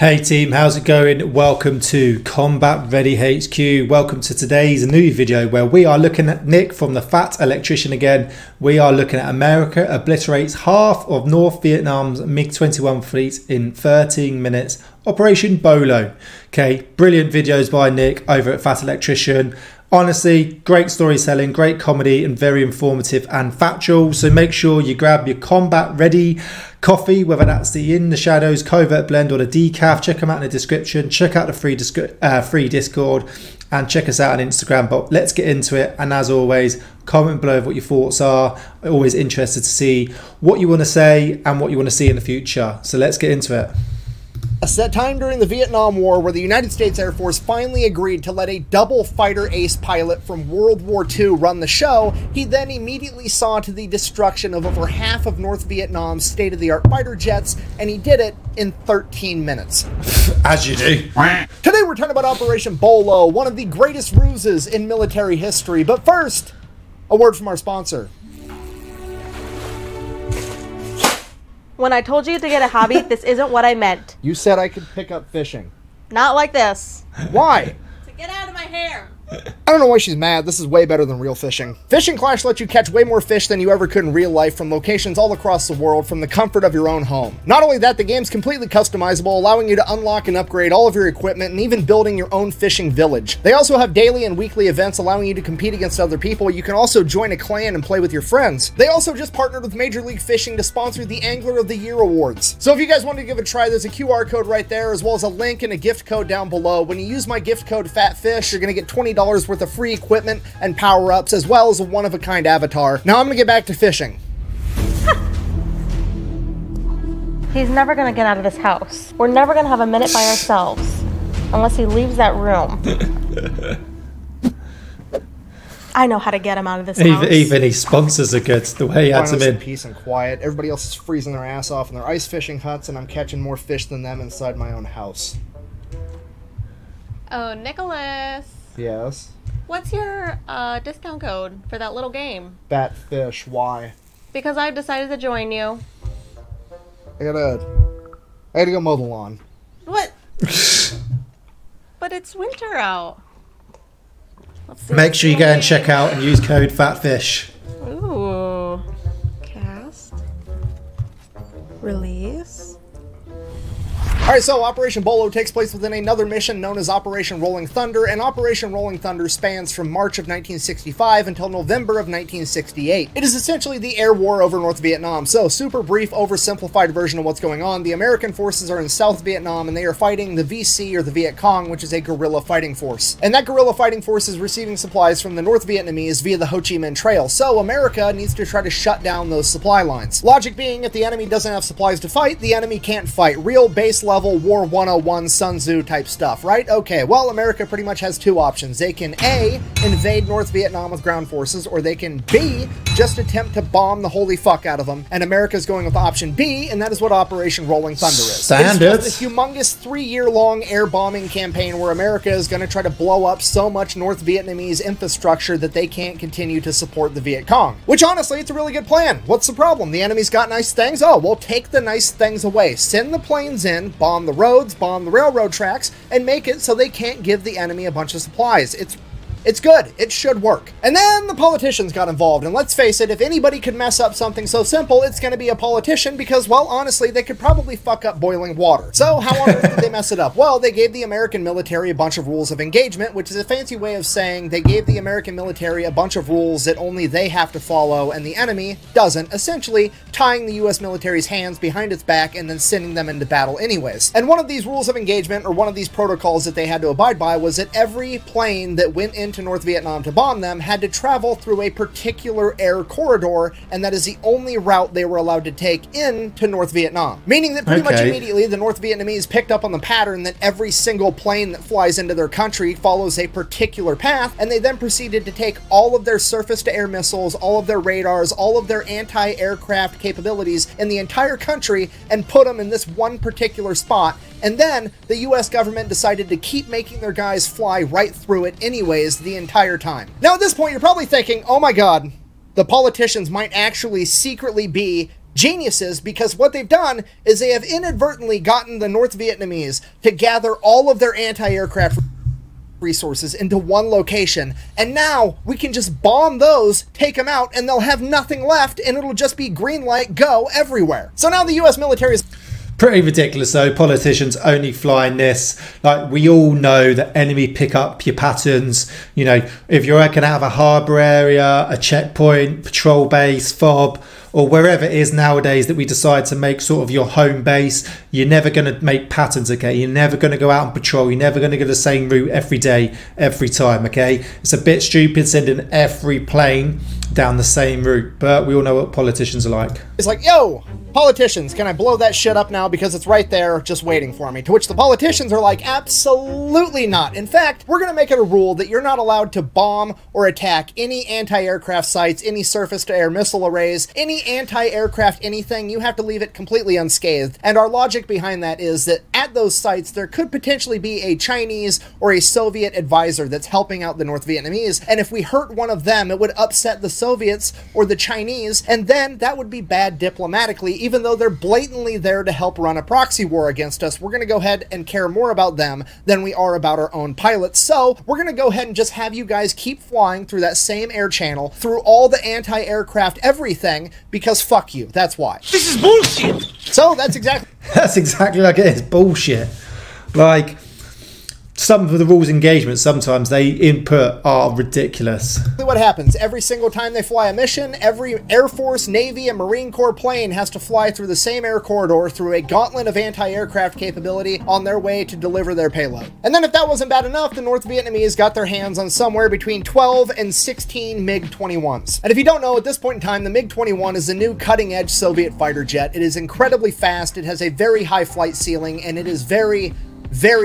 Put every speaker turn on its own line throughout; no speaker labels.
Hey team, how's it going? Welcome to Combat Ready HQ. Welcome to today's new video where we are looking at Nick from the Fat Electrician again. We are looking at America obliterates half of North Vietnam's MiG-21 fleet in 13 minutes. Operation Bolo. Okay, brilliant videos by Nick over at Fat Electrician. Honestly, great storytelling, great comedy, and very informative and factual. So make sure you grab your combat ready coffee, whether that's the In the Shadows Covert Blend or the decaf. Check them out in the description. Check out the free Discord and check us out on Instagram. But let's get into it. And as always, comment below what your thoughts are. I'm always interested to see what you want to say and what you want to see in the future. So let's get into it.
A set time during the Vietnam War where the United States Air Force finally agreed to let a double fighter ace pilot from World War II run the show, he then immediately saw to the destruction of over half of North Vietnam's state-of-the-art fighter jets, and he did it in 13 minutes.
As you do.
Today we're talking about Operation Bolo, one of the greatest ruses in military history. But first, a word from our sponsor.
When I told you to get a hobby, this isn't what I meant.
You said I could pick up fishing.
Not like this.
Why?
To get out of my hair.
I don't know why she's mad. This is way better than real fishing. Fishing Clash lets you catch way more fish than you ever could in real life from locations all across the world from the comfort of your own home. Not only that, the game's completely customizable, allowing you to unlock and upgrade all of your equipment and even building your own fishing village. They also have daily and weekly events allowing you to compete against other people. You can also join a clan and play with your friends. They also just partnered with Major League Fishing to sponsor the Angler of the Year Awards. So if you guys want to give it a try, there's a QR code right there as well as a link and a gift code down below. When you use my gift code FATFISH, you're going to get $20 worth of free equipment and power-ups as well as a one-of-a-kind avatar. Now I'm gonna get back to fishing.
He's never gonna get out of this house. We're never gonna have a minute by ourselves unless he leaves that room. I know how to get him out of this house.
Even his sponsors are good, the way he had them in.
Peace and quiet. Everybody else is freezing their ass off in their ice fishing huts, and I'm catching more fish than them inside my own house.
Oh, Nicholas.
Yes?
What's your discount code for that little game?
FATFISH. Why?
Because I've decided to join you.
I gotta go mow the lawn.
What? But it's winter out. Let's see.
Make sure you go and check out and use code FATFISH.
Ooh. Cast. Release.
Alright, so Operation Bolo takes place within another mission known as Operation Rolling Thunder, and Operation Rolling Thunder spans from March of 1965 until November of 1968. It is essentially the air war over North Vietnam, so super brief, oversimplified version of what's going on. The American forces are in South Vietnam and they are fighting the VC, or the Viet Cong, which is a guerrilla fighting force. And that guerrilla fighting force is receiving supplies from the North Vietnamese via the Ho Chi Minh Trail, so America needs to try to shut down those supply lines. Logic being, if the enemy doesn't have supplies to fight, the enemy can't fight. Real base level War 101 Sun Tzu type stuff, right? Okay, well, America pretty much has two options. They can A, invade North Vietnam with ground forces, or they can B, just attempt to bomb the holy fuck out of them. And America's going with option B, and that is what Operation Rolling Thunder is.
Standard.
It's a humongous 3-year-long air bombing campaign where America is going to try to blow up so much North Vietnamese infrastructure that they can't continue to support the Viet Cong. Which, honestly, it's a really good plan. What's the problem? The enemy's got nice things? Oh, well, take the nice things away. Send the planes in, bomb the roads, bomb the railroad tracks, and make it so they can't give the enemy a bunch of supplies. It's good. It should work. And then the politicians got involved, and let's face it, if anybody could mess up something so simple, it's going to be a politician because, well, honestly, they could probably fuck up boiling water. So how on earth did they mess it up? Well, they gave the American military a bunch of rules of engagement, which is a fancy way of saying they gave the American military a bunch of rules that only they have to follow and the enemy doesn't, essentially tying the US military's hands behind its back and then sending them into battle anyways. And one of these rules of engagement, or one of these protocols that they had to abide by, was that every plane that went into North Vietnam to bomb them had to travel through a particular air corridor, and that is the only route they were allowed to take into North Vietnam. Meaning that pretty much immediately the North Vietnamese picked up on the pattern that every single plane that flies into their country follows a particular path, and they then proceeded to take all of their surface-to-air missiles, all of their radars, all of their anti-aircraft capabilities in the entire country and put them in this one particular spot. And then the US government decided to keep making their guys fly right through it anyways the entire time. Now at this point you're probably thinking, oh my god, the politicians might actually secretly be geniuses, because what they've done is they have inadvertently gotten the North Vietnamese to gather all of their anti-aircraft resources into one location, and now we can just bomb those, take them out, and they'll have nothing left, and it'll just be green light, go everywhere. So now the US military is
pretty ridiculous though. Politicians only flying this. Like, we all know that enemy pick up your patterns. You know, if you're working out of a harbour area, a checkpoint, patrol base, fob, or wherever it is nowadays that we decide to make sort of your home base, you're never going to make patterns, okay? You're never going to go out and patrol. You're never going to go the same route every day, every time, okay? It's a bit stupid sending every plane down the same route, but we all know what politicians are like.
It's like, yo, politicians, can I blow that shit up now because it's right there just waiting for me? To which the politicians are like, absolutely not. In fact, we're going to make it a rule that you're not allowed to bomb or attack any anti-aircraft sites, any surface-to-air missile arrays, any anti-aircraft anything. You have to leave it completely unscathed. And our logic behind that is that at those sites, there could potentially be a Chinese or a Soviet advisor that's helping out the North Vietnamese. And if we hurt one of them, it would upset the Soviets or the Chinese, and then that would be bad diplomatically. Even though they're blatantly there to help run a proxy war against us, we're going to go ahead and care more about them than we are about our own pilots. So we're going to go ahead and just have you guys keep flying through that same air channel, through all the anti-aircraft everything, because fuck you. That's why.
This is bullshit!
So that's exactly
like it is. Bullshit. Like, some of the rules engagement, sometimes they input are ridiculous.
What happens every single time they fly a mission, every Air Force, Navy, and Marine Corps plane has to fly through the same air corridor through a gauntlet of anti-aircraft capability on their way to deliver their payload. And then if that wasn't bad enough, the North Vietnamese got their hands on somewhere between 12 and 16 MiG-21s. And if you don't know, at this point in time, the MiG-21 is the new cutting-edge Soviet fighter jet. It is incredibly fast, it has a very high flight ceiling, and it is very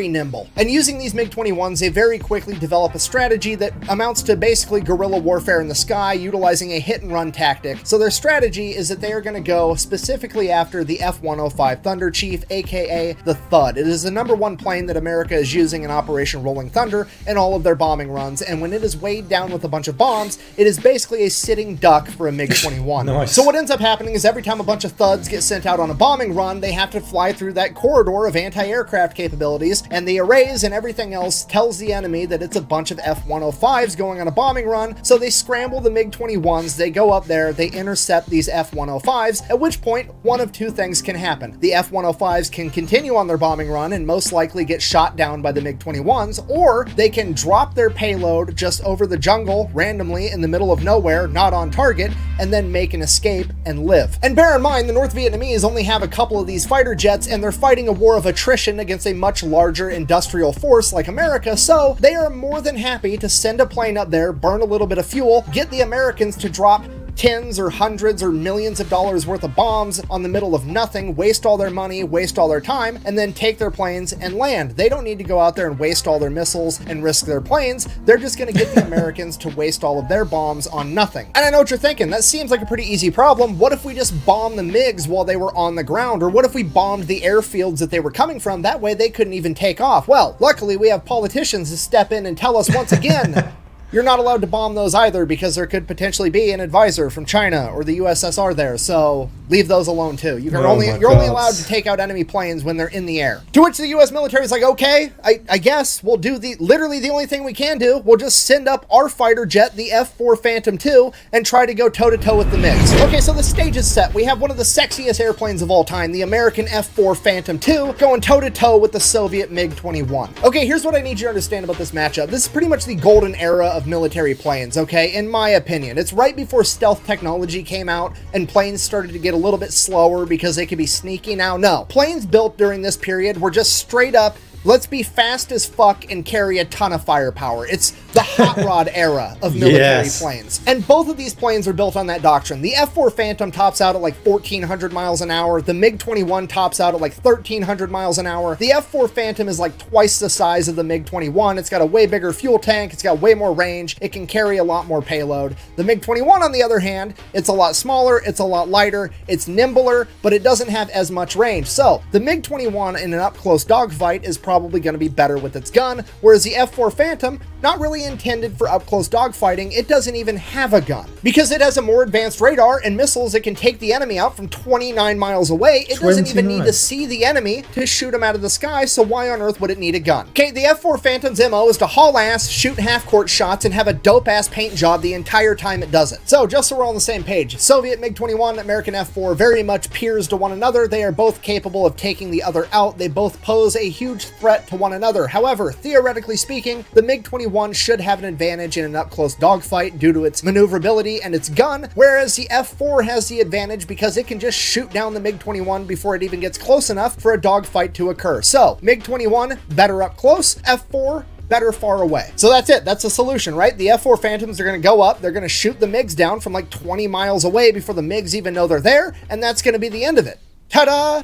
nimble. And using these MiG-21s, they very quickly develop a strategy that amounts to basically guerrilla warfare in the sky, utilizing a hit-and-run tactic. So their strategy is that they are going to go specifically after the F-105 Thunder Chief, aka the Thud. It is the #1 plane that America is using in Operation Rolling Thunder in all of their bombing runs, and when it is weighed down with a bunch of bombs, it is basically a sitting duck for a MiG-21.
Nice.
So what ends up happening is every time a bunch of Thuds get sent out on a bombing run, they have to fly through that corridor of anti-aircraft capabilities, and the arrays and everything else tells the enemy that it's a bunch of F-105s going on a bombing run, so they scramble the MiG-21s, they go up there, they intercept these F-105s, at which point one of two things can happen. The F-105s can continue on their bombing run and most likely get shot down by the MiG-21s, or they can drop their payload just over the jungle randomly in the middle of nowhere, not on target, and then make an escape and live. And bear in mind, the North Vietnamese only have a couple of these fighter jets, and they're fighting a war of attrition against a much larger industrial force like America, so they are more than happy to send a plane up there, burn a little bit of fuel, get the Americans to drop tens or hundreds or millions of dollars worth of bombs on the middle of nothing, waste all their money, waste all their time, and then take their planes and land. They don't need to go out there and waste all their missiles and risk their planes. They're just going to get the Americans to waste all of their bombs on nothing. And I know what you're thinking. That seems like a pretty easy problem. What if we just bombed the MiGs while they were on the ground? Or what if we bombed the airfields that they were coming from? That way they couldn't even take off. Well, luckily we have politicians to step in and tell us once again, you're not allowed to bomb those either because there could potentially be an advisor from China or the USSR there, so leave those alone too. You're only allowed to take out enemy planes when they're in the air. To which the US military is like, okay, I guess we'll do literally the only thing we can do. We'll just send up our fighter jet, the F-4 Phantom II, and try to go toe-to-toe with the MiGs. Okay, so the stage is set. We have one of the sexiest airplanes of all time, the American F-4 Phantom II, going toe-to-toe with the Soviet MiG-21. Okay, here's what I need you to understand about this matchup. This is pretty much the golden era of military planes, okay, in my opinion. It's right before stealth technology came out and planes started to get a little bit slower because they could be sneaky. Now, no. Planes built during this period were just straight up, let's be fast as fuck and carry a ton of firepower. It's the hot rod era of military planes. And both of these planes are built on that doctrine. The F-4 Phantom tops out at like 1,400 miles an hour. The MiG-21 tops out at like 1,300 miles an hour. The F-4 Phantom is like twice the size of the MiG-21. It's got a way bigger fuel tank. It's got way more range. It can carry a lot more payload. The MiG-21, on the other hand, it's a lot smaller. It's a lot lighter. It's nimbler, but it doesn't have as much range. So the MiG-21 in an up-close dogfight is probably going to be better with its gun, whereas the F-4 Phantom, not really really intended for up-close dogfighting, it doesn't even have a gun. Because it has a more advanced radar and missiles that can take the enemy out from 29 miles away, it doesn't even need to see the enemy to shoot him out of the sky, so why on earth would it need a gun? Okay, the F4 Phantom's MO is to haul ass, shoot half-court shots, and have a dope-ass paint job the entire time it does it. So, just so we're all on the same page, Soviet MiG-21, American F4, very much peers to one another. They are both capable of taking the other out. They both pose a huge threat to one another. However, theoretically speaking, the MiG-21 should have an advantage in an up-close dogfight due to its maneuverability and its gun, whereas the F4 has the advantage because it can just shoot down the MiG-21 before it even gets close enough for a dogfight to occur. So, MiG-21, better up close, F4, better far away. So that's it. That's the solution, right? The F4 Phantoms are going to go up. They're going to shoot the MiGs down from like 20 miles away before the MiGs even know they're there, and that's going to be the end of it. Ta-da!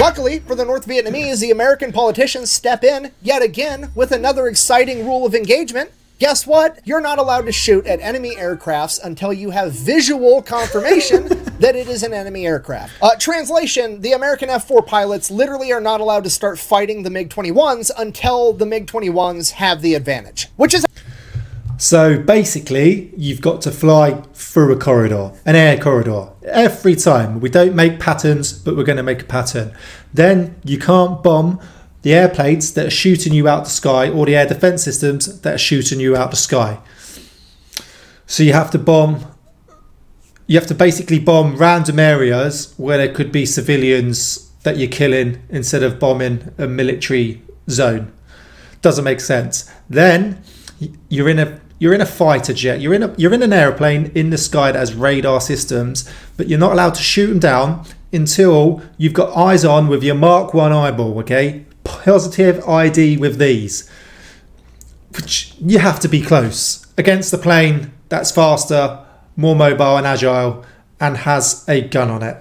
Luckily for the North Vietnamese, the American politicians step in yet again with another exciting rule of engagement. Guess what? You're not allowed to shoot at enemy aircrafts until you have visual confirmation that it is an enemy aircraft. Translation, the American F4 pilots literally are not allowed to start fighting the MiG-21s until the MiG-21s have the advantage, which is...
So basically, you've got to fly through a corridor, an air corridor, every time. We don't make patterns, but we're going to make a pattern. Then you can't bomb the airplanes that are shooting you out the sky or the air defense systems that are shooting you out the sky. So you have to bomb, you have to basically bomb random areas where there could be civilians that you're killing instead of bombing a military zone. Doesn't make sense. Then you're in a fighter jet, you're in an airplane in the sky that has radar systems, but you're not allowed to shoot them down until you've got eyes on with your Mark 1 eyeball, okay? Positive ID with these, which you have to be close against the plane that's faster, more mobile and agile, and has a gun on it.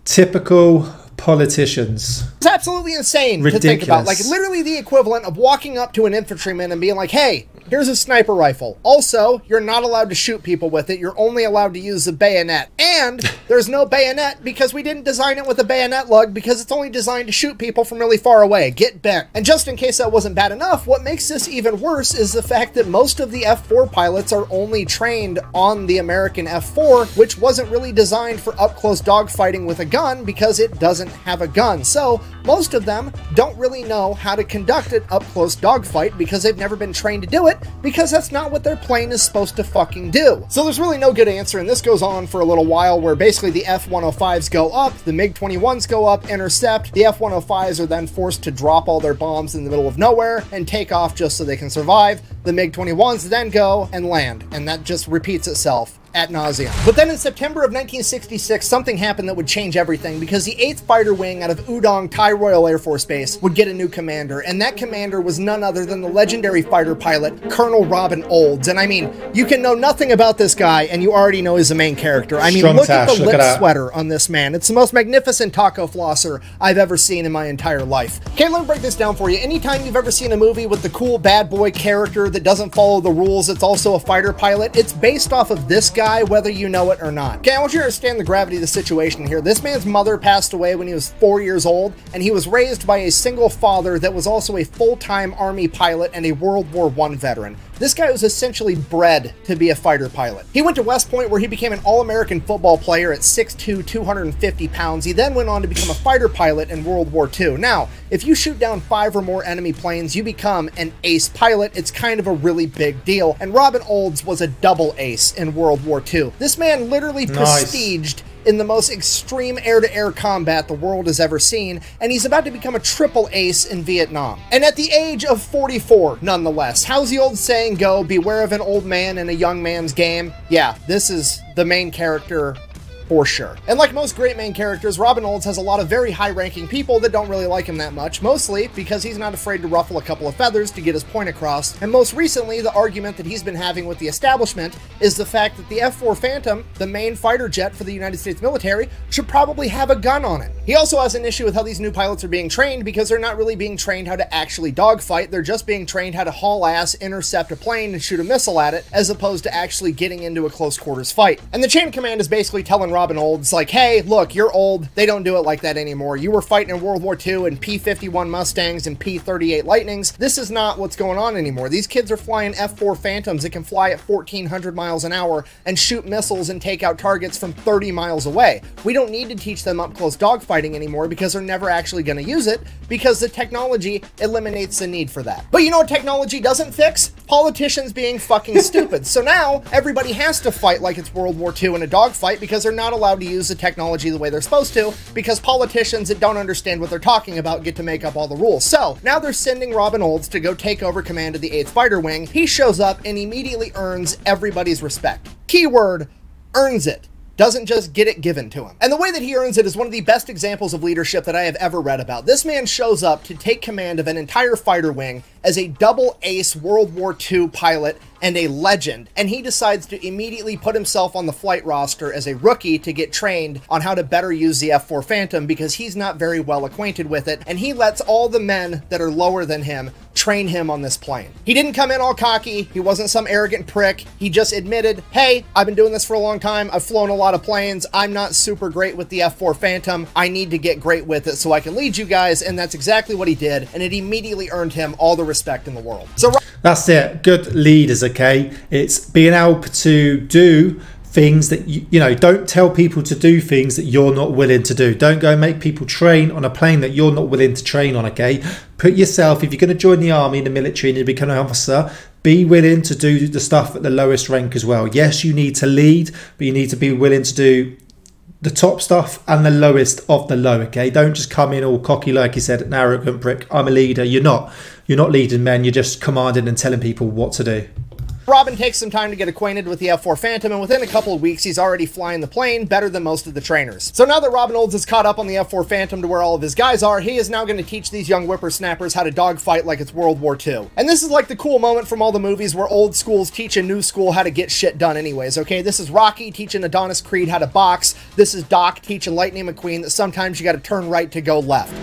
Typical politicians.
It's absolutely insane to think about. Like, literally the equivalent of walking up to an infantryman and being like, hey, here's a sniper rifle. Also, you're not allowed to shoot people with it. You're only allowed to use the bayonet. And there's no bayonet because we didn't design it with a bayonet lug because it's only designed to shoot people from really far away. Get bent. And just in case that wasn't bad enough, what makes this even worse is the fact that most of the F4 pilots are only trained on the American F4, which wasn't really designed for up-close dogfighting with a gun because it doesn't have a gun. So most of them don't really know how to conduct an up-close dogfight because they've never been trained to do it, because that's not what their plane is supposed to fucking do. So there's really no good answer, and this goes on for a little while where basically the F-105s go up, the MiG-21s go up, intercept, the F-105s are then forced to drop all their bombs in the middle of nowhere and take off just so they can survive. The MiG-21s then go and land, and that just repeats itself ad nauseum. But then in September of 1966, something happened that would change everything, because the 8th Fighter Wing out of Udong Thai Royal Air Force Base would get a new commander, and that commander was none other than the legendary fighter pilot, Colonel Robin Olds. And I mean, you can know nothing about this guy, and you already know he's the main character. I mean, look at the lip sweater on this man. It's the most magnificent taco flosser I've ever seen in my entire life. Okay, let me break this down for you. Anytime you've ever seen a movie with the cool bad boy character that doesn't follow the rules, it's also a fighter pilot, it's based off of this guy, whether you know it or not. Okay, I want you to understand the gravity of the situation here. This man's mother passed away when he was 4 years old, and he was raised by a single father that was also a full-time Army pilot and a World War I veteran. This guy was essentially bred to be a fighter pilot. He went to West Point, where he became an All-American football player at 6'2", 250 pounds. He then went on to become a fighter pilot in World War II. Now, if you shoot down 5 or more enemy planes, you become an ace pilot. It's kind of a really big deal. And Robin Olds was a double ace in World War II. This man literally prestiged in the most extreme air-to-air combat the world has ever seen, and he's about to become a triple ace in Vietnam. And at the age of 44, nonetheless. How's the old saying go? Beware of an old man in a young man's game. Yeah, this is the main character for sure. And like most great main characters, Robin Olds has a lot of very high-ranking people that don't really like him that much, mostly because he's not afraid to ruffle a couple of feathers to get his point across. And most recently, the argument that he's been having with the establishment is the fact that the F-4 Phantom, the main fighter jet for the United States military, should probably have a gun on it. He also has an issue with how these new pilots are being trained, because they're not really being trained how to actually dogfight. They're just being trained how to haul ass, intercept a plane, and shoot a missile at it, as opposed to actually getting into a close quarters fight. And the chain of command is basically telling telling Robin Olds, like, hey, look, you're old. They don't do it like that anymore. You were fighting in World War II in P-51 Mustangs and P-38 Lightnings. This is not what's going on anymore. These kids are flying F-4 Phantoms that can fly at 1,400 miles an hour and shoot missiles and take out targets from 30 miles away. We don't need to teach them up-close dogfighting anymore because they're never actually going to use it because the technology eliminates the need for that. But you know what technology doesn't fix? Politicians being fucking stupid. So now everybody has to fight like it's World War II in a dogfight because they're not allowed to use the technology the way they're supposed to because politicians that don't understand what they're talking about get to make up all the rules. So now they're sending Robin Olds to go take over command of the 8th Fighter Wing. He shows up and immediately earns everybody's respect. Keyword, earns it. Doesn't just get it given to him. And the way that he earns it is one of the best examples of leadership that I have ever read about. This man shows up to take command of an entire fighter wing as a double ace World War II pilot and a legend, and he decides to immediately put himself on the flight roster as a rookie to get trained on how to better use the F-4 Phantom because he's not very well acquainted with it, and he lets all the men that are lower than him train him on this plane. He didn't come in all cocky, he wasn't some arrogant prick, he just admitted, hey, I've been doing this for a long time, I've flown a lot of planes, I'm not super great with the F-4 Phantom, I need to get great with it so I can lead you guys, and that's exactly what he did, and it immediately earned him all the respect in the world. So
that's it. Good leaders, okay? It's being able to do things that, you know, don't tell people to do things that you're not willing to do. Don't go and make people train on a plane that you're not willing to train on, okay? Put yourself, if you're going to join the army and the military and you become an officer, be willing to do the stuff at the lowest rank as well. Yes, you need to lead, but you need to be willing to do the top stuff and the lowest of the low, okay? Don't just come in all cocky, like you said, an arrogant prick. I'm a leader. You're not. You're not leading men. You're just commanding and telling people what to do.
Robin takes some time to get acquainted with the F-4 Phantom, and within a couple of weeks, he's already flying the plane better than most of the trainers. So now that Robin Olds is caught up on the F-4 Phantom to where all of his guys are, he is now going to teach these young whippersnappers how to dogfight like it's World War II. And this is like the cool moment from all the movies where old schools teach a new school how to get shit done anyways, okay? This is Rocky teaching Adonis Creed how to box. This is Doc teaching Lightning McQueen that sometimes you got to turn right to go left.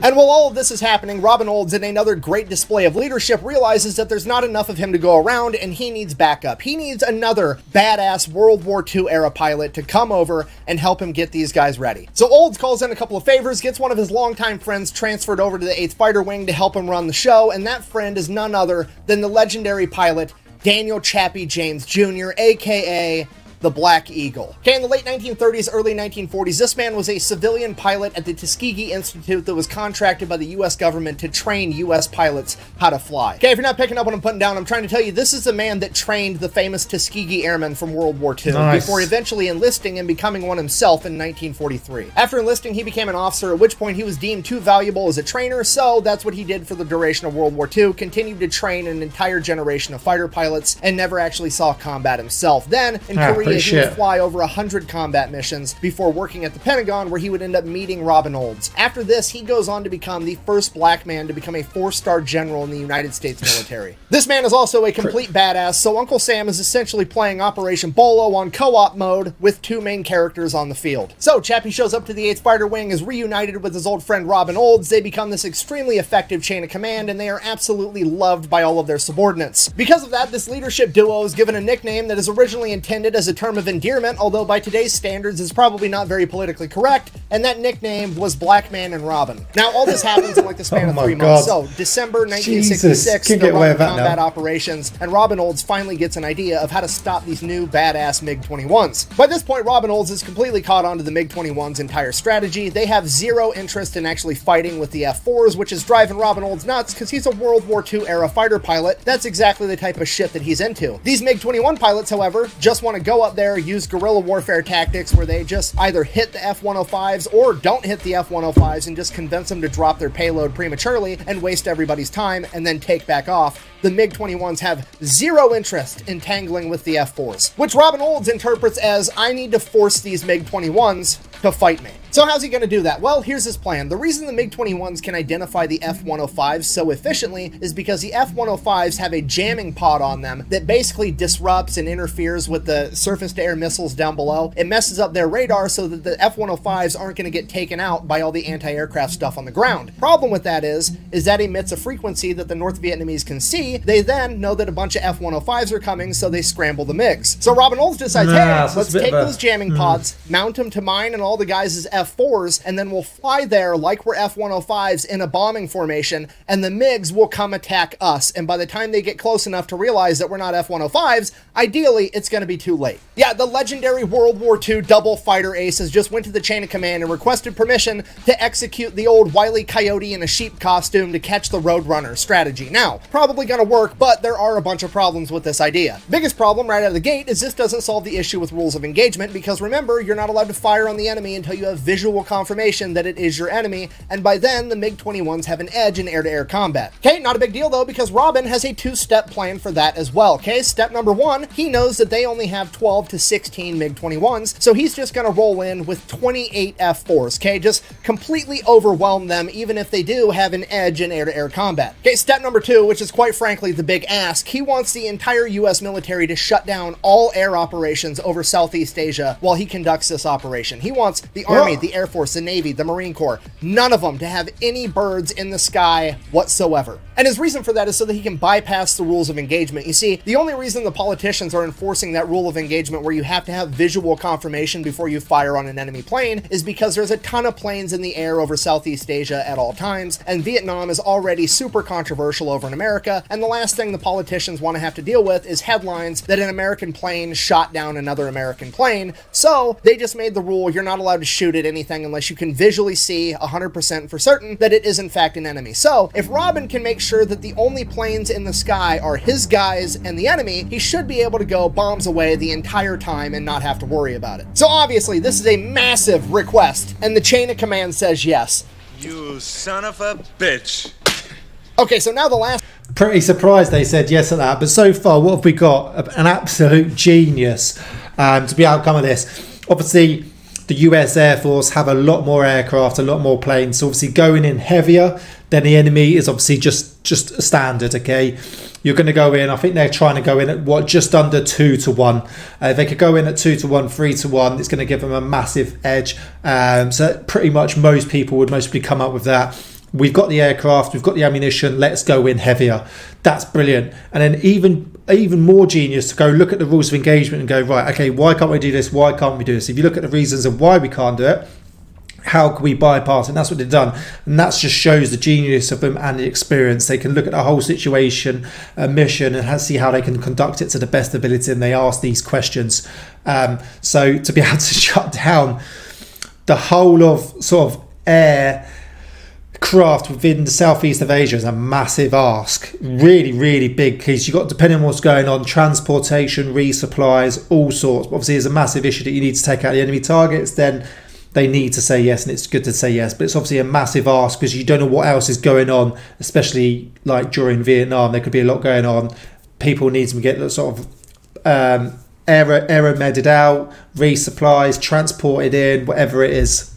And while all of this is happening, Robin Olds, in another great display of leadership, realizes that there's not enough of him to go around and he needs backup. He needs another badass World War II era pilot to come over and help him get these guys ready. So Olds calls in a couple of favors, gets one of his longtime friends transferred over to the 8th Fighter Wing to help him run the show, and that friend is none other than the legendary pilot Daniel Chappie James Jr., aka the Black Eagle. Okay, in the late 1930s, early 1940s, this man was a civilian pilot at the Tuskegee Institute that was contracted by the U.S. government to train U.S. pilots how to fly. Okay, if you're not picking up what I'm putting down, I'm trying to tell you this is the man that trained the famous Tuskegee Airmen from World War II before eventually enlisting and becoming one himself in 1943. After enlisting, he became an officer, at which point he was deemed too valuable as a trainer, so that's what he did for the duration of World War II, continued to train an entire generation of fighter pilots, and never actually saw combat himself. Then, in Korea, he would fly over 100 combat missions before working at the Pentagon, where he would end up meeting Robin Olds. After this, he goes on to become the first black man to become a 4-star general in the United States military. This man is also a complete badass, so Uncle Sam is essentially playing Operation Bolo on co-op mode with 2 main characters on the field. So Chappie shows up to the 8th Fighter Wing, is reunited with his old friend Robin Olds. They become this extremely effective chain of command, and they are absolutely loved by all of their subordinates. Because of that, this leadership duo is given a nickname that is originally intended as a term of endearment, although by today's standards is probably not very politically correct, and that nickname was Black Man and Robin. Now, all this happens in like the span of 3 months. So, December 1966, they're running combat operations, and Robin Olds finally gets an idea of how to stop these new badass MiG-21s. By this point, Robin Olds is completely caught on to the MiG-21's entire strategy. They have zero interest in actually fighting with the F-4s, which is driving Robin Olds nuts because he's a World War II era fighter pilot. That's exactly the type of shit that he's into. These MiG-21 pilots, however, just want to go up there, use guerrilla warfare tactics where they just either hit the F-105s or don't hit the F-105s and just convince them to drop their payload prematurely and waste everybody's time and then take back off. The MiG-21s have zero interest in tangling with the F-4s, which Robin Olds interprets as, I need to force these MiG-21s to fight me. So how's he going to do that? Well, here's his plan. The reason the MiG-21s can identify the F-105s so efficiently is because the F-105s have a jamming pod on them that basically disrupts and interferes with the surface-to-air missiles down below. It messes up their radar so that the F-105s aren't going to get taken out by all the anti-aircraft stuff on the ground. Problem with that is that emits a frequency that the North Vietnamese can see. They then know that a bunch of F-105s are coming, so they scramble the MiGs. So Robin Olds decides, hey, let's take those jamming pods, mount them to mine and all the guys' F-4s, and then we'll fly there like we're F-105s in a bombing formation, and the MiGs will come attack us. And by the time they get close enough to realize that we're not F-105s, ideally, it's going to be too late. Yeah, the legendary World War II double fighter aces just went to the chain of command and requested permission to execute the old Wile E. Coyote in a sheep costume to catch the Roadrunner strategy. Now, probably going to work, but there are a bunch of problems with this idea. Biggest problem right out of the gate is this doesn't solve the issue with rules of engagement, because remember, you're not allowed to fire on the enemy until you have visual confirmation that it is your enemy, and by then the MiG-21s have an edge in air-to-air combat. Okay, not a big deal though, because Robin has a two-step plan for that as well. Okay, step number one, he knows that they only have 12 to 16 MiG-21s, so he's just gonna roll in with 28 F-4s, okay, just completely overwhelm them even if they do have an edge in air-to-air combat. Okay, step number two, which is quite frankly the big ask, he wants the entire US military to shut down all air operations over Southeast Asia while he conducts this operation. He wants the Army, the Air Force, the Navy, the Marine Corps, none of them to have any birds in the sky whatsoever. And his reason for that is so that he can bypass the rules of engagement. You see, the only reason the politicians are enforcing that rule of engagement where you have to have visual confirmation before you fire on an enemy plane is because there's a ton of planes in the air over Southeast Asia at all times, and Vietnam is already super controversial over in America, and the last thing the politicians want to have to deal with is headlines that an American plane shot down another American plane, so they just made the rule you're not allowed to shoot at anything unless you can visually see 100% for certain that it is in fact an enemy. So if Robin can make sure that the only planes in the sky are his guys and the enemy, he should be able to go bombs away the entire time and not have to worry about it. So obviously this is a massive request, and the chain of command says yes.
You son of a bitch.
Okay, so now the last...
Pretty surprised they said yes at that, but so far what have we got? An absolute genius to be outcome of this. Obviously the US Air Force have a lot more aircraft, a lot more planes, so obviously going in heavier than the enemy is obviously just a standard. Okay, you're going to go in, I think they're trying to go in at what, just under 2 to 1. If they could go in at 2 to 1, 3 to 1, it's going to give them a massive edge. So pretty much most people would mostly come up with that. We've got the aircraft, we've got the ammunition, let's go in heavier. That's brilliant. And then even more genius to go look at the rules of engagement and go, right, okay, why can't we do this? Why can't we do this? If you look at the reasons of why we can't do it, how can we bypass it? And that's what they've done. And that just shows the genius of them and the experience. They can look at the whole situation, mission, and see how they can conduct it to the best ability, and they ask these questions. So to be able to shut down the whole of sort of air craft within the southeast of Asia is a massive ask. Really big, because you've got, depending on what's going on, transportation, resupplies, all sorts. Obviously there's a massive issue that you need to take out the enemy targets, then they need to say yes, and it's good to say yes, but it's obviously a massive ask because you don't know what else is going on, especially like during Vietnam. There could be a lot going on. People need to get sort of aeromedded out, resupplies, transported in, whatever it is.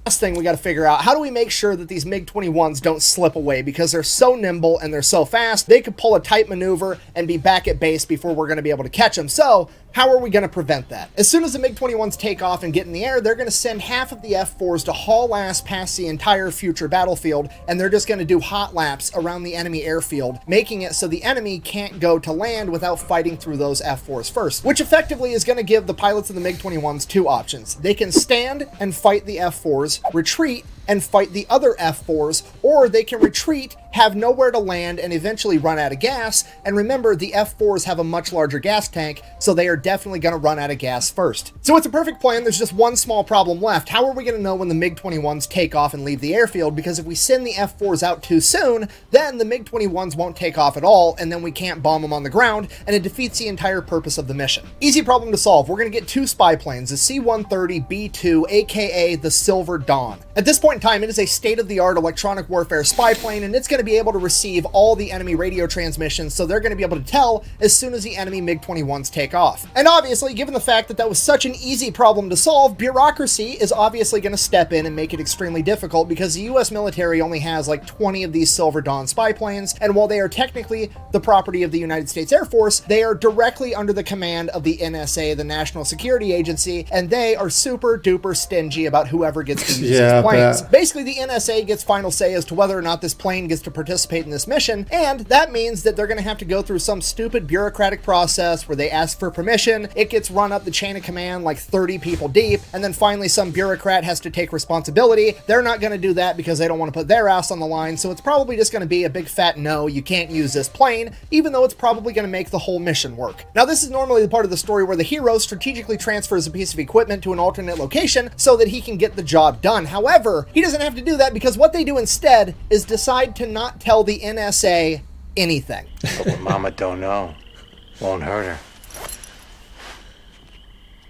Last thing we got to figure out, how do we make sure that these MiG-21s don't slip away? Because they're so nimble and they're so fast, they could pull a tight maneuver and be back at base before we're going to be able to catch them. So how are we going to prevent that? As soon as the MiG-21s take off and get in the air, they're going to send half of the F-4s to haul ass past the entire future battlefield, and they're just going to do hot laps around the enemy airfield, making it so the enemy can't go to land without fighting through those F-4s first, which effectively is going to give the pilots of the MiG-21s two options. They can stand and fight the F-4s, retreat, and fight the other F-4s, or they can retreat, have nowhere to land, and eventually run out of gas. And remember, the F-4s have a much larger gas tank, so they are definitely going to run out of gas first. So it's a perfect plan. There's just one small problem left. How are we going to know when the MiG-21s take off and leave the airfield? Because if we send the F-4s out too soon, then the MiG-21s won't take off at all, and then we can't bomb them on the ground, and it defeats the entire purpose of the mission. Easy problem to solve. We're going to get two spy planes, the C-130B2, aka the Silver Dawn. At this point in time, it is a state-of-the-art electronic warfare spy plane, and it's going to be able to receive all the enemy radio transmissions, so they're going to be able to tell as soon as the enemy MiG-21s take off. And obviously, given the fact that that was such an easy problem to solve, bureaucracy is obviously going to step in and make it extremely difficult, because the US military only has like 20 of these Silver Dawn spy planes, and while they are technically the property of the United States Air Force, they are directly under the command of the NSA, the National Security Agency, and they are super duper stingy about whoever gets to use these planes. Basically, the NSA gets final say as to whether or not this plane gets to participate in this mission, and that means that they're going to have to go through some stupid bureaucratic process where they ask for permission, it gets run up the chain of command like 30 people deep, and then finally some bureaucrat has to take responsibility. They're not going to do that because they don't want to put their ass on the line, so it's probably just going to be a big fat no, you can't use this plane, even though it's probably going to make the whole mission work. Now, this is normally the part of the story where the hero strategically transfers a piece of equipment to an alternate location so that he can get the job done. However, he doesn't have to do that because what they do instead is decide to not tell the NSA anything.
But what Mama don't know won't hurt her.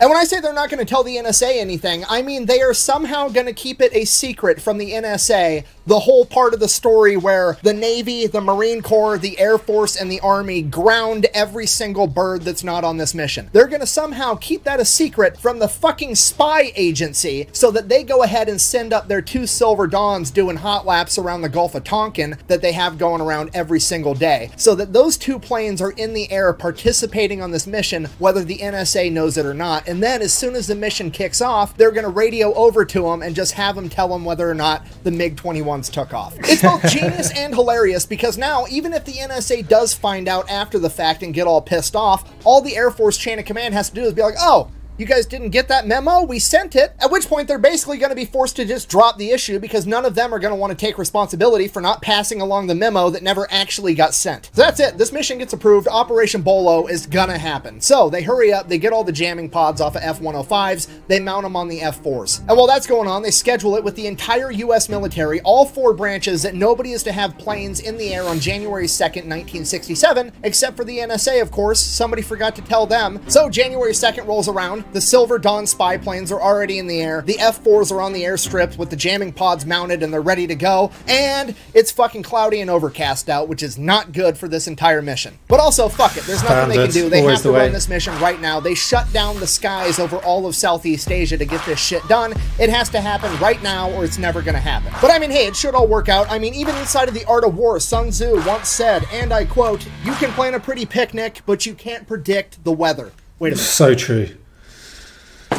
And when I say they're not going to tell the NSA anything, I mean they are somehow going to keep it a secret from the NSA, the whole part of the story where the Navy, the Marine Corps, the Air Force, and the Army ground every single bird that's not on this mission. They're going to somehow keep that a secret from the fucking spy agency so that they go ahead and send up their 2 Silver Dawns doing hot laps around the Gulf of Tonkin that they have going around every single day, so that those 2 planes are in the air participating on this mission whether the NSA knows it or not. And then as soon as the mission kicks off, they're going to radio over to them and just have them tell them whether or not the MiG-21s took off. It's both genius and hilarious because now, even if the NSA does find out after the fact and get all pissed off, all the Air Force chain of command has to do is be like, oh, you guys didn't get that memo? We sent it. At which point they're basically going to be forced to just drop the issue because none of them are going to want to take responsibility for not passing along the memo that never actually got sent. So that's it. This mission gets approved. Operation Bolo is going to happen. So they hurry up. They get all the jamming pods off of F-105s. They mount them on the F-4s. And while that's going on, they schedule it with the entire U.S. military, all 4 branches, that nobody is to have planes in the air on January 2nd, 1967, except for the NSA, of course. Somebody forgot to tell them. So January 2nd rolls around. The Silver Dawn spy planes are already in the air. The F-4s are on the airstrip with the jamming pods mounted and they're ready to go. And it's fucking cloudy and overcast out, which is not good for this entire mission. But also, fuck it. There's nothing they can do. They have to run this mission right now. They shut down the skies over all of Southeast Asia to get this shit done. It has to happen right now or it's never gonna happen. But I mean, hey, it should all work out. I mean, even inside of the art of war, Sun Tzu once said, and I quote, "You can plan a pretty picnic, but you can't predict the weather." Wait a minute.
So true.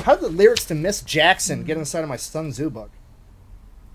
How did the lyrics to Miss Jackson get inside of my Sun Tzu book?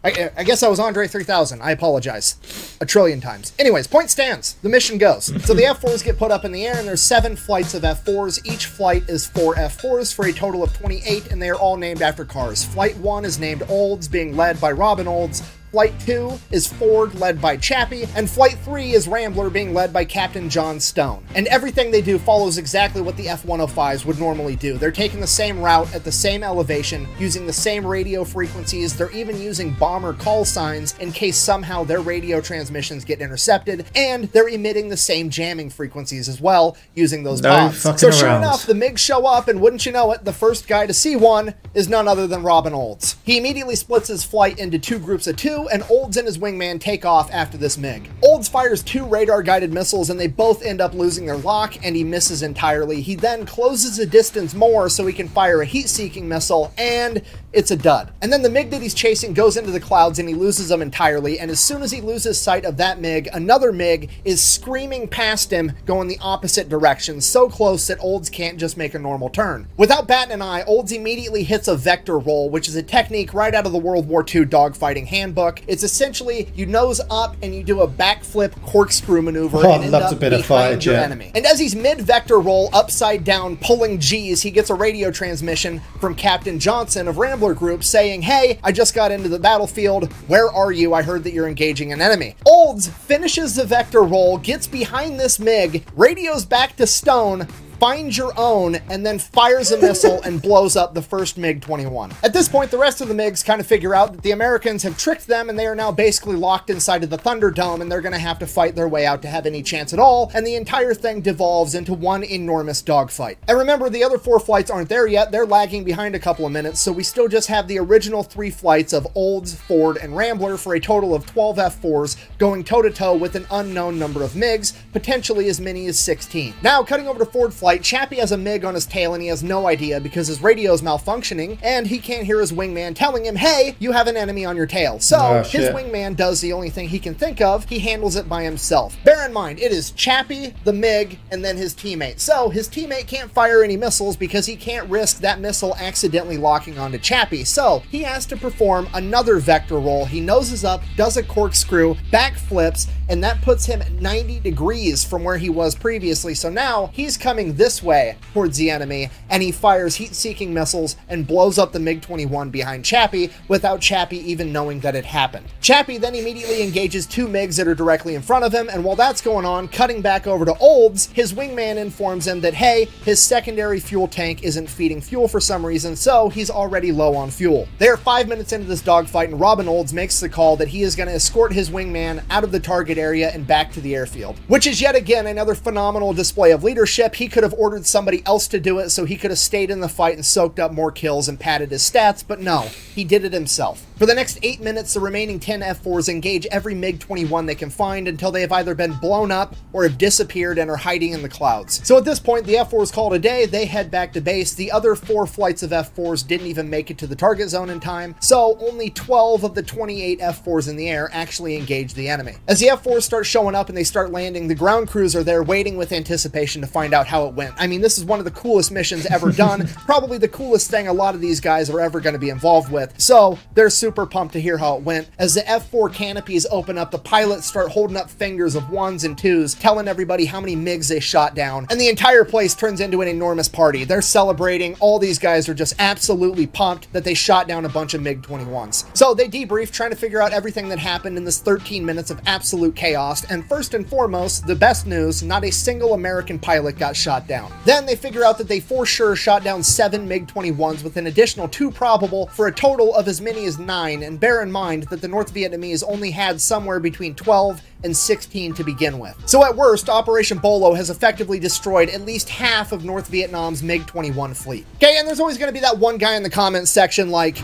I guess I was Andre 3000. I apologize. A trillion times. Anyways, point stands. The mission goes. So the F-4s get put up in the air, and there's 7 flights of F-4s. Each flight is 4 F-4s for a total of 28, and they are all named after cars. Flight 1 is named Olds, being led by Robin Olds. Flight 2 is Ford, led by Chappie, and Flight 3 is Rambler, being led by Captain John Stone. And everything they do follows exactly what the F-105s would normally do. They're taking the same route at the same elevation, using the same radio frequencies. They're even using bomber call signs in case somehow their radio transmissions get intercepted, and they're emitting the same jamming frequencies as well, using those pods. So sure enough, the MiGs show up, and wouldn't you know it, the first guy to see one is none other than Robin Olds. He immediately splits his flight into 2 groups of 2, and Olds and his wingman take off after this MiG. Olds fires 2 radar-guided missiles, and they both end up losing their lock, and he misses entirely. He then closes the distance more so he can fire a heat-seeking missile, and it's a dud. And then the MiG that he's chasing goes into the clouds, and he loses them entirely, and as soon as he loses sight of that MiG, another MiG is screaming past him, going the opposite direction, so close that Olds can't just make a normal turn. Without batting an eye, Olds immediately hits a vector roll, which is a technique right out of the World War II dogfighting handbook. It's essentially you nose up and you do a backflip corkscrew maneuver and end up behind your enemy. And as he's mid-vector roll, upside down, pulling G's, he gets a radio transmission from Captain Johnson of Rambler Group saying, "Hey, I just got into the battlefield. Where are you? I heard that you're engaging an enemy." Olds finishes the vector roll, gets behind this MiG, radios back to Stone, finds your own, and then fires a missile and blows up the first MiG-21. At this point, the rest of the MiGs kind of figure out that the Americans have tricked them and they are now basically locked inside of the Thunderdome, and they're going to have to fight their way out to have any chance at all, and the entire thing devolves into one enormous dogfight. And remember, the other 4 flights aren't there yet. They're lagging behind a couple of minutes, so we still just have the original 3 flights of Olds, Ford, and Rambler for a total of 12 F4s going toe-to-toe with an unknown number of MiGs, potentially as many as 16. Now, cutting over to Ford flight, Chappie has a MiG on his tail and he has no idea because his radio is malfunctioning and he can't hear his wingman telling him, hey, you have an enemy on your tail. So his wingman does the only thing he can think of. He handles it by himself. Bear in mind, it is Chappie, the MiG, and then his teammate. So his teammate can't fire any missiles because he can't risk that missile accidentally locking onto Chappie. So he has to perform another vector roll. He noses up, does a corkscrew, backflips, and that puts him at 90 degrees from where he was previously. So now he's coming this way towards the enemy, and he fires heat-seeking missiles and blows up the MiG-21 behind Chappie without Chappie even knowing that it happened. Chappie then immediately engages 2 MiGs that are directly in front of him, and while that's going on, cutting back over to Olds, his wingman informs him that, hey, his secondary fuel tank isn't feeding fuel for some reason, so he's already low on fuel. They're 5 minutes into this dogfight, and Robin Olds makes the call that he is going to escort his wingman out of the target area and back to the airfield, which is yet again another phenomenal display of leadership. He could have ordered somebody else to do it so he could have stayed in the fight and soaked up more kills and padded his stats, but no, he did it himself. For the next 8 minutes, the remaining 10 F4s engage every MiG-21 they can find until they have either been blown up or have disappeared and are hiding in the clouds. So at this point, the F4s call it a day. They head back to base. The other 4 flights of F4s didn't even make it to the target zone in time, so only 12 of the 28 F4s in the air actually engage the enemy. As the F4s start showing up and they start landing, the ground crews are there waiting with anticipation to find out how it went. I mean, this is one of the coolest missions ever done, probably the coolest thing a lot of these guys are ever going to be involved with, so they're super pumped to hear how it went. As the F4 canopies open up, the pilots start holding up fingers of 1s and 2s, telling everybody how many MiGs they shot down, and the entire place turns into an enormous party. They're celebrating. All these guys are just absolutely pumped that they shot down a bunch of MiG-21s. So they debrief, trying to figure out everything that happened in this 13 minutes of absolute chaos, and first and foremost, the best news, not a single American pilot got shot down. Then they figure out that they for sure shot down 7 MiG-21s with an additional 2 probable for a total of as many as 9, and bear in mind that the North Vietnamese only had somewhere between 12 and 16 to begin with. So at worst, Operation Bolo has effectively destroyed at least half of North Vietnam's MiG-21 fleet. Okay, and there's always going to be that one guy in the comments section like,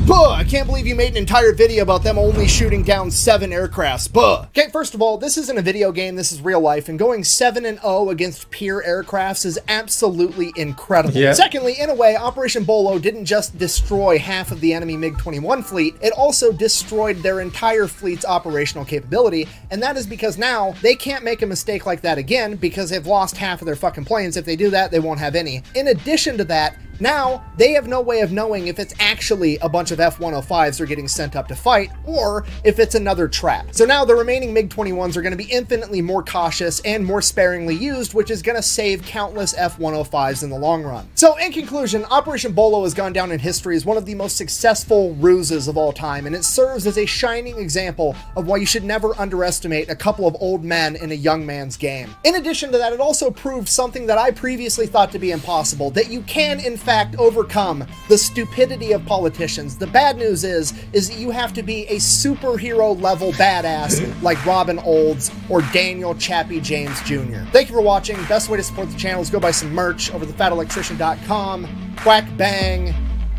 buh, I can't believe you made an entire video about them only shooting down 7 aircrafts, buh. Okay, first of all, this isn't a video game, this is real life, and going 7-0 against peer aircrafts is absolutely incredible. Yeah. Secondly, in a way, Operation Bolo didn't just destroy half of the enemy MiG-21 fleet, it also destroyed their entire fleet's operational capability, and that is because now they can't make a mistake like that again because they've lost half of their fucking planes. If they do that, they won't have any. In addition to that, now, they have no way of knowing if it's actually a bunch of F-105s are getting sent up to fight, or if it's another trap. So now the remaining MiG-21s are going to be infinitely more cautious and more sparingly used, which is going to save countless F-105s in the long run. So in conclusion, Operation Bolo has gone down in history as one of the most successful ruses of all time, and it serves as a shining example of why you should never underestimate a couple of old men in a young man's game. In addition to that, it also proved something that I previously thought to be impossible, that you can, in fact, overcome the stupidity of politicians. The bad news is that you have to be a superhero level badass like Robin Olds or Daniel Chappie James Jr. Thank you for watching. Best way to support the channel is go buy some merch over thefatelectrician.com. Quack bang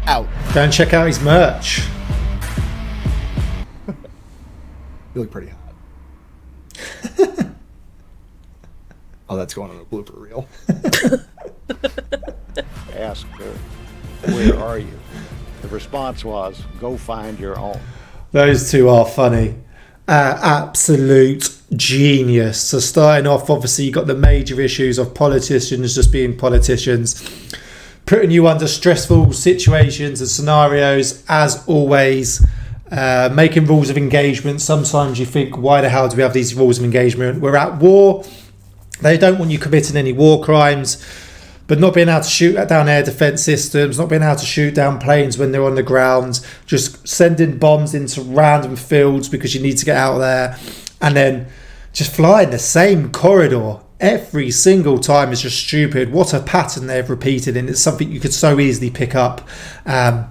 out.
Go and check out his merch.
You look pretty hot. Oh, that's going on a blooper reel.
Asked her, where are you? The response was, go find your own.
Those two are funny. Absolute genius. So starting off, obviously, you've got the major issues of politicians just being politicians, putting you under stressful situations and scenarios, as always. Making rules of engagement. Sometimes you think, why the hell do we have these rules of engagement? We're at war. They don't want you committing any war crimes. But not being able to shoot down air defense systems, not being able to shoot down planes when they're on the ground, just sending bombs into random fields because you need to get out of there, and then just flying the same corridor every single time is just stupid. What a pattern they've repeated, and it's something you could so easily pick up. And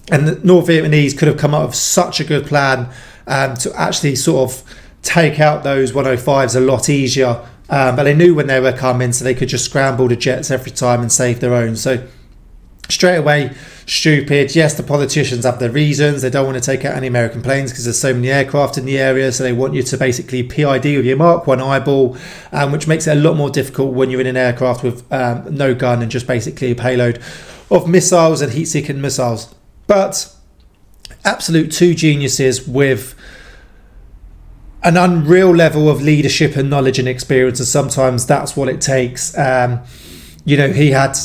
the North Vietnamese could have come up with such a good plan to actually sort of take out those 105s a lot easier. But they knew when they were coming, so they could just scramble the jets every time and save their own. So straight away, stupid. Yes, the politicians have their reasons. They don't want to take out any American planes because there's so many aircraft in the area, so they want you to basically PID with your Mark 1 eyeball, which makes it a lot more difficult when you're in an aircraft with no gun and just basically a payload of missiles and heat-seeking missiles. But absolute two geniuses with an unreal level of leadership and knowledge and experience, and sometimes that's what it takes. You know, he had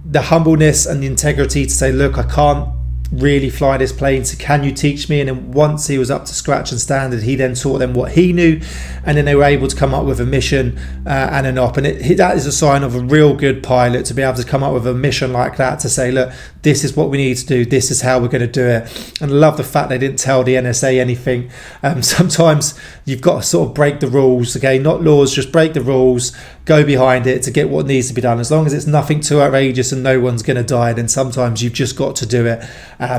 the humbleness and the integrity to say, look, I can't really fly this plane, so can you teach me? And then once he was up to scratch and standard, he then taught them what he knew, and then they were able to come up with a mission and an op. And that is a sign of a real good pilot, to be able to come up with a mission like that, to say, look, this is what we need to do, this is how we're going to do it. And I love the fact they didn't tell the NSA anything. Sometimes you've got to sort of break the rules, okay, not laws, just break the rules, go behind it to get what needs to be done. As long as it's nothing too outrageous and no one's going to die, then sometimes you've just got to do it,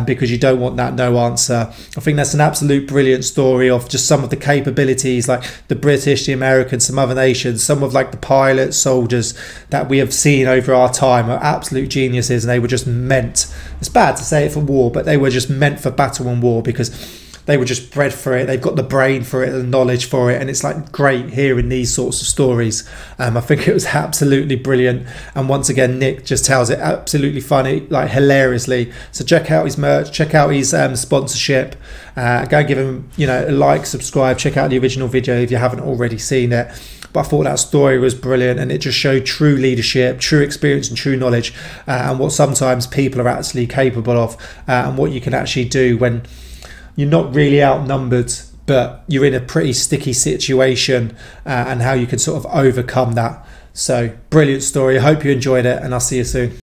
because you don't want that no answer. I think that's an absolute brilliant story of just some of the capabilities, like the British, the Americans, some other nations, some of like the pilots, soldiers that we have seen over our time are absolute geniuses, and they were just meant, it's bad to say it for war, but they were just meant for battle and war, because they were just bred for it. They've got the brain for it, the knowledge for it, and it's like great hearing these sorts of stories. I think it was absolutely brilliant, and once again Nick just tells it absolutely funny, like hilariously. So check out his merch, check out his sponsorship, go and give him, you know, a like, subscribe, check out the original video if you haven't already seen it. But I thought that story was brilliant, and it just showed true leadership, true experience and true knowledge, and what sometimes people are actually capable of, and what you can actually do when you're not really outnumbered, but you're in a pretty sticky situation, and how you can sort of overcome that. So brilliant story. I hope you enjoyed it, and I'll see you soon.